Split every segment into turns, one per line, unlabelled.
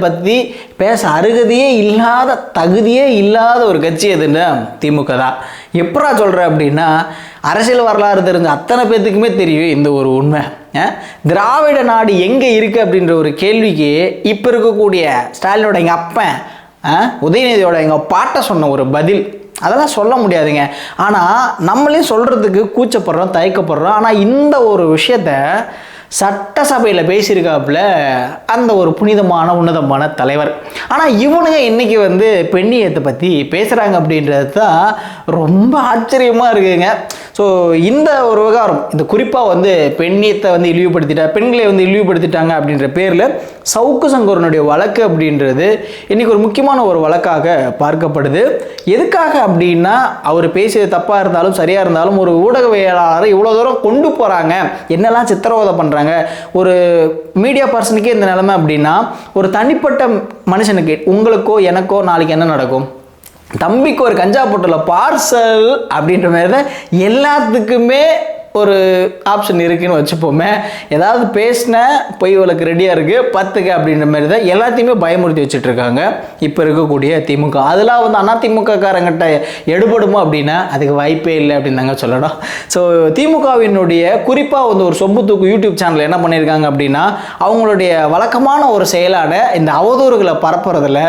பற்றி பேச அருகதையே இல்லாத தகுதியே இல்லாத ஒரு கட்சி எதுன்னா திமுக தான். எப்படா சொல்கிறேன் அப்படின்னா, அரசியல் வரலாறு தெரிஞ்ச அத்தனை பேர்த்துக்குமே தெரியும் இந்த ஒரு உண்மை. திராவிட நாடு எங்கே இருக்குது அப்படின்ற ஒரு கேள்விக்கு இப்போ இருக்கக்கூடிய ஸ்டாலினோட எங்கள் அப்பன் உதயநிதியோட எங்கள் பாட்டை சொன்ன ஒரு பதில், அதெல்லாம் சொல்ல முடியாதுங்க. ஆனால் நம்மளே சொல்கிறதுக்கு கூச்சப்படுறோம், தயக்கப்படுறோம். ஆனால் இந்த ஒரு விஷயத்த சட்டசபையில் பேசியிருக்காப்புல அந்த ஒரு புனிதமான உன்னதமான தலைவர். ஆனால் இவனுங்க இன்றைக்கி பெண்ணியத்தை பற்றி பேசுகிறாங்க அப்படின்றது தான் ரொம்ப ஆச்சரியமாக இருக்குதுங்க. ஸோ இந்த ஒரு விவகாரம், இந்த குறிப்பாக பெண்ணியத்தை இழிவுபடுத்திட்டா, பெண்களை இழிவுபடுத்திட்டாங்க அப்படின்ற பேரில் சவுக்கு சங்கரனுடைய வழக்கு அப்படின்றது இன்றைக்கி ஒரு முக்கியமான ஒரு வழக்காக பார்க்கப்படுது. எதுக்காக அப்படின்னா, அவர் பேசியது தப்பாக இருந்தாலும் சரியாக இருந்தாலும் ஒரு ஊடகவியலாளரை இவ்வளோ தூரம் கொண்டு போகிறாங்க, என்னெல்லாம் சித்திரவதை பண்ணுறாங்க. ஒரு மீடியா பர்சனுக்கே இந்த நிலைமை அப்படின்னா, ஒரு தனிப்பட்ட மனுஷனுக்கு, உங்களுக்கோ எனக்கோ நாளைக்கு என்ன நடக்கும்? தம்பிக்கு ஒரு கஞ்சா பொட்டல பார்சல் அப்படின்ற மாதிரி தான் எல்லாத்துக்குமே ஒரு ஆப்ஷன் இருக்குதுன்னு வச்சுப்போமே. ஏதாவது பேசின பொய் வழக்கு ரெடியாக இருக்குது பத்துக்க அப்படின்ற மாதிரி தான் எல்லாத்தையுமே பயமுறுத்தி வச்சுட்ருக்காங்க இப்போ இருக்கக்கூடிய திமுக. அதெல்லாம் அண்ணா திமுககாரங்கிட்ட எடுபடுமோ அப்படின்னா அதுக்கு வாய்ப்பே இல்லை அப்படின்னு தாங்க சொல்லணும். ஸோ திமுகவினுடைய குறிப்பாக ஒரு சொம்பு தூக்கு யூடியூப் சேனல் என்ன பண்ணியிருக்காங்க அப்படின்னா, அவங்களுடைய வழக்கமான ஒரு செயலான இந்த அவதூறுகளை பரப்புறதுல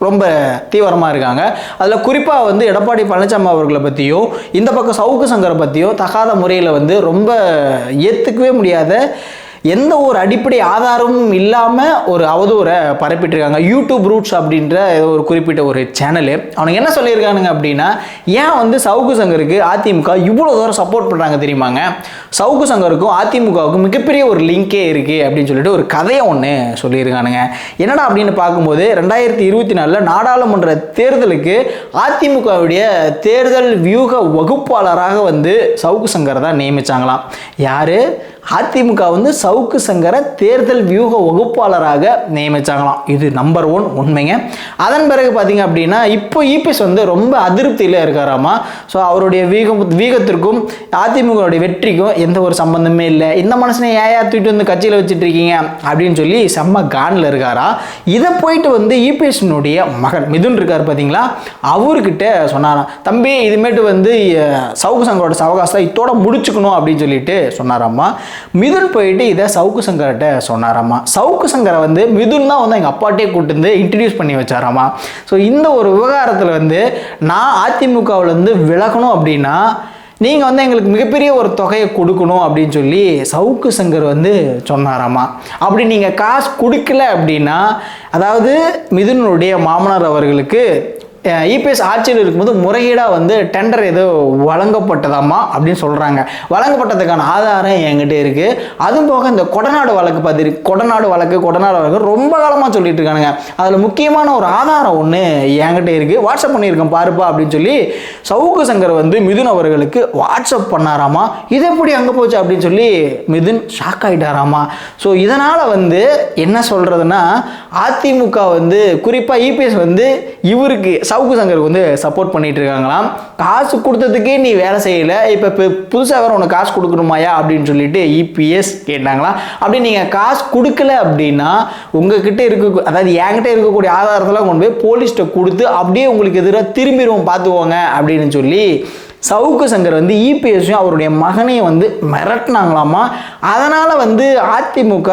ரொம்ப தீவிரமாக இருக்காங்க. அதில் குறிப்பாக எடப்பாடி பழனிசாமி அவர்களை பற்றியும் இந்த பக்கம் சவுக்கு சங்கரை பற்றியும் தகாத முறையில் ரொம்ப ஏற்றுக்கவே முடியாத எந்த ஒரு அடிப்படை ஆதாரமும் இல்லாமல் ஒரு அவதூறை பரப்பிட்டுருக்காங்க. யூடியூப் ரூட்ஸ் அப்படின்ற ஒரு குறிப்பிட்ட ஒரு சேனலு. அவனுக்கு என்ன சொல்லியிருக்கானுங்க அப்படின்னா, ஏன் சவுக்கு சங்கருக்கு அதிமுக இவ்வளோ தூரம் சப்போர்ட் பண்ணுறாங்க தெரியுமாங்க? சவுக்கு சங்கருக்கும் அதிமுகவுக்கும் மிகப்பெரிய ஒரு லிங்கே இருக்குது அப்படின்னு சொல்லிட்டு ஒரு கதையை ஒன்று சொல்லியிருக்கானுங்க. என்னடா அப்படின்னு பார்க்கும்போது, 2024 நாடாளுமன்ற தேர்தலுக்கு அதிமுகவுடைய தேர்தல் வியூக வகுப்பாளராக சவுக்கு சங்கரை தான் நியமித்தாங்களாம். யார்? அதிமுக சவுக்கு சங்கரை தேர்தல் வியூக வகுப்பாளராக நியமிச்சாங்களாம். இது நம்பர் 1 உண்மைங்க. அதன் பிறகு பார்த்தீங்க அப்படின்னா, இப்போ இபிஎஸ் ரொம்ப அதிருப்தியில் இருக்காராமா. ஸோ அவருடைய வீகத்திற்கும் அதிமுகவுடைய வெற்றிக்கும் எந்த ஒரு சம்பந்தமே இல்லை, இந்த மனுஷனை ஏயா தூக்கிட்டு கட்சியில் வச்சுட்டு இருக்கீங்க அப்படின்னு சொல்லி செம்ம கானில் இருக்காரா. இதை போயிட்டு இபிஎஸ்னுடைய மகன் மிதுன் இருக்கார் பார்த்தீங்களா, அவர்கிட்ட சொன்னாராம், தம்பி இதுமேட்டு சவுக்கு சங்கரோட சவகாசம் இதோட முடிச்சுக்கணும் அப்படின்னு சொல்லிட்டு சொன்னாராம்மா. மிதுன் போயிட்டு இதை சவுக்கு சங்கர்கிட்ட சொன்னாராமா. சவுக்கு சங்கரை மிதுன் தான் எங்கள் அப்பாட்டே கூட்டு இன்ட்ரடியூஸ் பண்ணி வச்சாராமா. ஸோ இந்த ஒரு விவகாரத்தில் நான் அதிமுகவிலேருந்து விலகணும் அப்படின்னா நீங்கள் எங்களுக்கு மிகப்பெரிய ஒரு தொகையை கொடுக்கணும் அப்படின்னு சொல்லி சவுக்கு சங்கர் சொன்னாராமா. அப்படி நீங்கள் காசு கொடுக்கல அப்படின்னா, அதாவது மிதுனுடைய மாமனார் அவர்களுக்கு இபிஎஸ் ஆட்சியில் இருக்கும்போது முறையீடாக டெண்டர் ஏதோ வழங்கப்பட்டதாமா அப்படின்னு சொல்கிறாங்க. வழங்கப்பட்டதுக்கான ஆதாரம் என்கிட்ட இருக்குது. அதுவும் போக இந்த கொடநாடு வழக்கு கொடநாடு வழக்கு ரொம்ப காலமாக சொல்லிட்டு இருக்கானுங்க. அதில் முக்கியமான ஒரு ஆதாரம் ஒன்று என்கிட்ட இருக்குது, வாட்ஸ்அப் பண்ணியிருக்கேன் பாருப்பா அப்படின்னு சொல்லி சவுக்கு சங்கர் மிதுன் அவர்களுக்கு வாட்ஸ்அப் பண்ணாராமா. இது எப்படி அங்கே போச்சு அப்படின்னு சொல்லி மிதுன் ஷாக் ஆகிட்டாராமா. ஸோ இதனால் என்ன சொல்கிறதுனா, அதிமுக குறிப்பாக இபிஎஸ் இவருக்கு சவுக்கு சங்கருக்கு சப்போர்ட் பண்ணிட்டு இருக்காங்களாம். காசு கொடுத்ததுக்கே நீ வேலை செய்யலை, இப்போ புதுசாக வேற உனக்கு காசு கொடுக்கணுமாயா அப்படின்னு சொல்லிட்டு இபிஎஸ் கேட்டாங்களாம். அப்படி நீங்கள் காசு கொடுக்கல அப்படின்னா உங்ககிட்ட அதாவது என்கிட்ட இருக்கக்கூடிய ஆதாரத்தெல்லாம் கொண்டு போய் போலீஸ்கிட்ட கொடுத்து அப்படியே உங்களுக்கு எதிராக திரும்பிடுவோம் பார்த்துக்கோங்க அப்படின்னு சொல்லி சவுக்கு சங்கர் இபிஎஸ்ஸையும் அவருடைய மகனையும் மிரட்டினாங்களாமா. அதனால் அதிமுக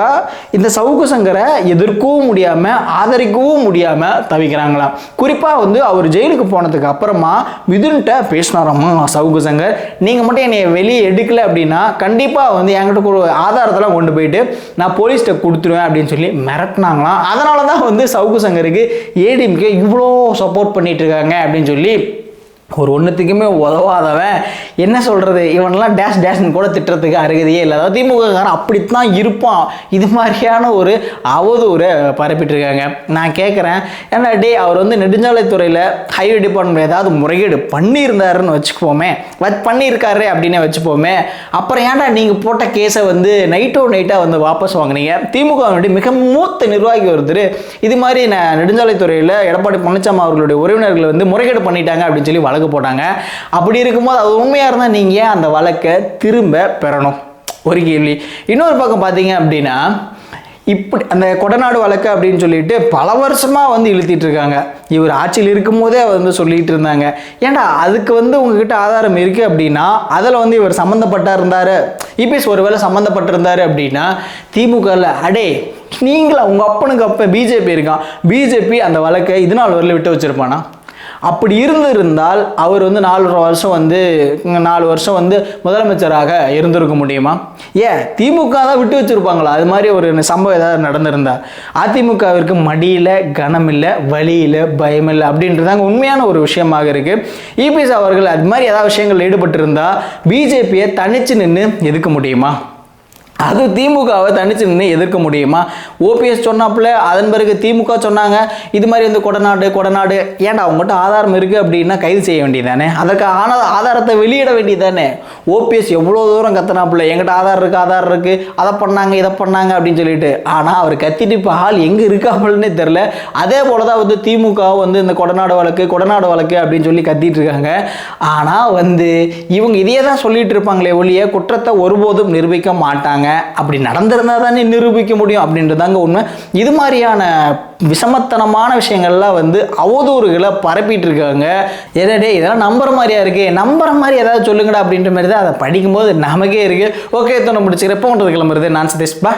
இந்த சவுக்கு சங்கரை எதிர்க்கவும் முடியாமல் ஆதரிக்கவும் முடியாமல் தவிக்கிறாங்களாம். குறிப்பாக அவர் ஜெயிலுக்கு போனதுக்கு அப்புறமா மிதுன்கிட்ட பேசினாராமா சவுக்கு சங்கர், நீங்கள் மட்டும் என்னை வெளியே எடுக்கலை அப்படின்னா கண்டிப்பாக என்கிட்ட ஒரு ஆதாரத்தெல்லாம் கொண்டு போயிட்டு நான் போலீஸ்கிட்ட கொடுத்துருவேன் அப்படின்னு சொல்லி மிரட்டினாங்களாம். அதனால தான் சவுக்கு சங்கருக்கு ஏடிஎம்கே இவ்வளோ சப்போர்ட் பண்ணிட்டு இருக்காங்க அப்படின்னு சொல்லி ஒரு ஒன்றுத்துக்குமே உதவாதவன் என்ன சொல்கிறது, இவனெல்லாம் டேஷ்னு கூட திட்டுறதுக்கு அருகதையே இல்லை. அதாவது திமுககாரன் அப்படித்தான் இருப்பான். இது மாதிரியான ஒரு அவதூறை பரப்பிட்டுருக்காங்க. நான் கேட்குறேன், ஏன்னா அவர் நெடுஞ்சாலைத்துறையில் ஹைவே டிபார்ட்மெண்ட் ஏதாவது முறைகேடு பண்ணியிருந்தாருன்னு வச்சுப்போமே, பண்ணியிருக்காரு அப்படின்னே வச்சுப்போமே, அப்புறம் ஏன்டா நீங்கள் போட்ட கேஸை நைட்டாக வாபஸ் வாங்கினீங்க? திமுக மிக மூத்த நிர்வாகி ஒருத்தர் இது மாதிரி நெடுஞ்சாலைத்துறையில் எடப்பாடி பழனிசாமி அவர்களுடைய உறவினர்கள் முறைகேடு பண்ணிட்டாங்க அப்படின்னு சொல்லி வழக்கு போட்டாங்க. அப்படி இருக்கும்போது அது உண்மையாக இருந்தால் நீங்கள் ஏன் அந்த வழக்கை திரும்ப பெறணும்? ஒரு கேள்வி. இன்னொரு பக்கம் பார்த்தீங்க அப்படின்னா, இப்படி அந்த கொடநாடு வழக்கு அப்படின்னு சொல்லிட்டு பல வருஷமாக வந்து இழுத்திட்டு இருக்காங்க. இவர் ஆட்சியில் இருக்கும் போதே வந்து சொல்லிட்டு இருந்தாங்க. ஏன்டா அதுக்கு வந்து உங்ககிட்ட ஆதாரம் இருக்குது அப்படின்னா அதில் வந்து இவர் சம்மந்தப்பட்டா இருந்தார், இபிஎஸ் ஒருவேளை சம்மந்தப்பட்டிருந்தாரு அப்படின்னா திமுகவில் அடே நீங்களா உங்கள் அப்பனுக்கு அப்போ பிஜேபி இருக்கான், பிஜேபி அந்த வழக்கை இது நாள் வரல விட்டு வச்சுருப்பானா? அப்படி இருந்திருந்தால் அவர் வந்து 4 வருஷம் வந்து முதலமைச்சராக இருந்திருக்க முடியுமா? திமுக தான் விட்டு வச்சிருப்பாங்களா? அது மாதிரி ஒரு சம்பவம் ஏதாவது நடந்திருந்தா? அதிமுகவிற்கு மடியில் கனம் இல்லை, வலி இல்லை, பயம் இல்லை அப்படின்றதாங்க உண்மையான ஒரு விஷயமாக இருக்கு. இபிஎஸ் அவர்கள் அது மாதிரி ஏதாவது விஷயங்கள் ஈடுபட்டிருந்தா பிஜேபியை தனிச்சு நின்று எதிர்க்க முடியுமா? அது திமுகவை தனிச்சு நின்று எதிர்க்க முடியுமா? ஓபிஎஸ் சொன்னாப்புல அதன் பிறகு திமுக சொன்னாங்க இது மாதிரி வந்து கொடநாடு ஏன்டா அவங்ககிட்ட ஆதாரம் இருக்குது அப்படின்னா கைது செய்ய வேண்டியதானே, அதற்கு ஆதாரத்தை வெளியிட வேண்டியதானே. ஓபிஎஸ் எவ்வளோ தூரம் கத்தினாப்புல எங்கிட்ட ஆதாரம் இருக்குது அதை பண்ணாங்க இதை பண்ணாங்க அப்படின்னு சொல்லிட்டு, ஆனால் அவர் கத்திட்டு இப்போ ஆள் எங்கே இருக்காப்புலன்னே தெரில. அதே போல தான் வந்து திமுக வந்து இந்த கொடநாடு வழக்கு அப்படின்னு சொல்லி கத்திட்டு இருக்காங்க. ஆனால் வந்து இவங்க இதையே தான் சொல்லிட்டு இருப்பாங்களே ஒழிய குற்றத்தை ஒருபோதும் நிரூபிக்க மாட்டாங்க. அப்படி நடந்திருந்தா தானே நிரூபிக்க முடியும் அப்படின்றதாங்க உண்மை. இது மாதிரியான விஷமத்தனமான விஷயங்கள்லாம் வந்து அவதூறுகளை பரப்பிட்டு இருக்காங்க. ஏடே இதெல்லாம் நம்புற மாதிரியா இருக்கு, நம்புற மாதிரி ஏதாவது சொல்லுங்கடா அப்படின்ற மாதிரி தான் அதை படிக்கும்போது நமக்கே இருக்கு. ஓகே, தோண முடிச்சுக்கிறேன். போன்றது கிளம்புறது நான் சதீஷ் பா.